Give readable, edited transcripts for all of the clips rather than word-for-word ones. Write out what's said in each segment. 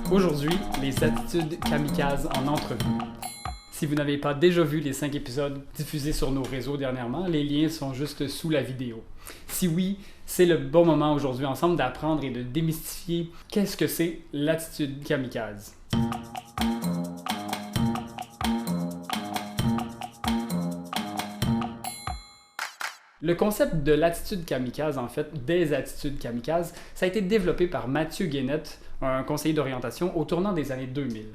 Aujourd'hui, les attitudes kamikazes en entrevue. Si vous n'avez pas déjà vu les 5 épisodes diffusés sur nos réseaux dernièrement, les liens sont juste sous la vidéo. Si oui, c'est le bon moment aujourd'hui ensemble d'apprendre et de démystifier qu'est-ce que c'est l'attitude kamikaze. Le concept de l'attitude kamikaze, en fait, des attitudes kamikazes, ça a été développé par Mathieu Guénette, un conseiller d'orientation au tournant des années 2000.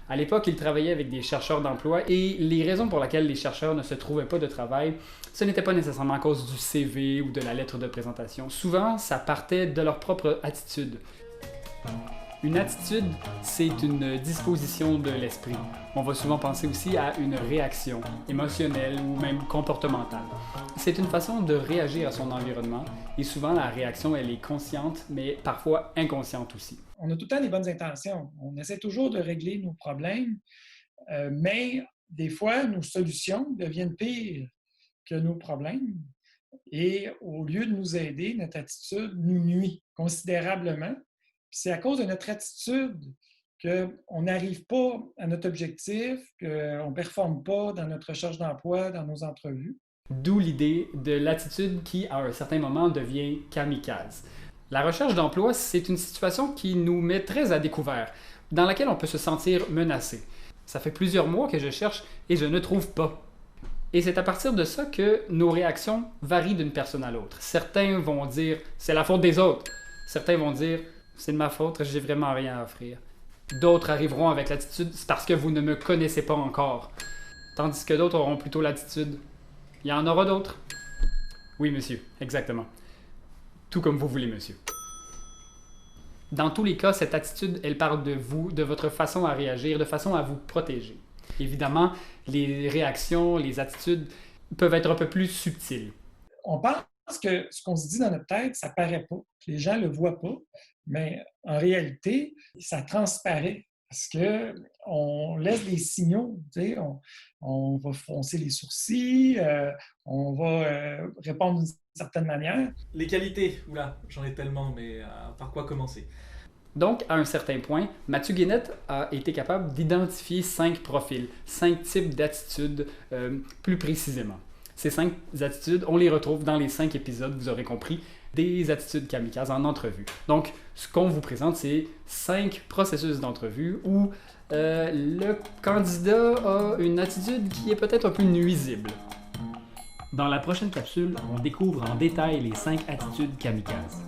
À l'époque, il travaillait avec des chercheurs d'emploi et les raisons pour lesquelles les chercheurs ne se trouvaient pas de travail, ce n'était pas nécessairement à cause du CV ou de la lettre de présentation. Souvent, ça partait de leur propre attitude. Une attitude, c'est une disposition de l'esprit. On va souvent penser aussi à une réaction émotionnelle ou même comportementale. C'est une façon de réagir à son environnement et souvent la réaction, elle est consciente, mais parfois inconsciente aussi. On a tout le temps des bonnes intentions. On essaie toujours de régler nos problèmes, mais des fois, nos solutions deviennent pires que nos problèmes. Et au lieu de nous aider, notre attitude nous nuit considérablement. C'est à cause de notre attitude qu'on n'arrive pas à notre objectif, qu'on ne performe pas dans notre recherche d'emploi, dans nos entrevues. D'où l'idée de l'attitude qui, à un certain moment, devient kamikaze. La recherche d'emploi, c'est une situation qui nous met très à découvert, dans laquelle on peut se sentir menacé. Ça fait plusieurs mois que je cherche et je ne trouve pas. Et c'est à partir de ça que nos réactions varient d'une personne à l'autre. Certains vont dire « c'est la faute des autres ». Certains vont dire « c'est de ma faute, j'ai vraiment rien à offrir ». D'autres arriveront avec l'attitude « c'est parce que vous ne me connaissez pas encore ». Tandis que d'autres auront plutôt l'attitude « il y en aura d'autres ». Oui, monsieur, exactement. Tout comme vous voulez, monsieur. Dans tous les cas, cette attitude, elle parle de vous, de votre façon à réagir, de façon à vous protéger. Évidemment, les réactions, les attitudes peuvent être un peu plus subtiles. On pense que ce qu'on se dit dans notre tête, ça ne paraît pas, que les gens ne le voient pas, mais en réalité, ça transparaît parce qu'on laisse des signaux. On va froncer les sourcils, on va répondre d'une certaine manière. Les qualités, oula, j'en ai tellement, mais par quoi commencer? Donc, à un certain point, Mathieu Guénette a été capable d'identifier 5 profils, 5 types d'attitudes plus précisément. Ces 5 attitudes, on les retrouve dans les 5 épisodes, vous aurez compris, des attitudes kamikazes en entrevue. Donc, ce qu'on vous présente, c'est 5 processus d'entrevue où le candidat a une attitude qui est peut-être un peu nuisible. Dans la prochaine capsule, on découvre en détail les 5 attitudes kamikazes.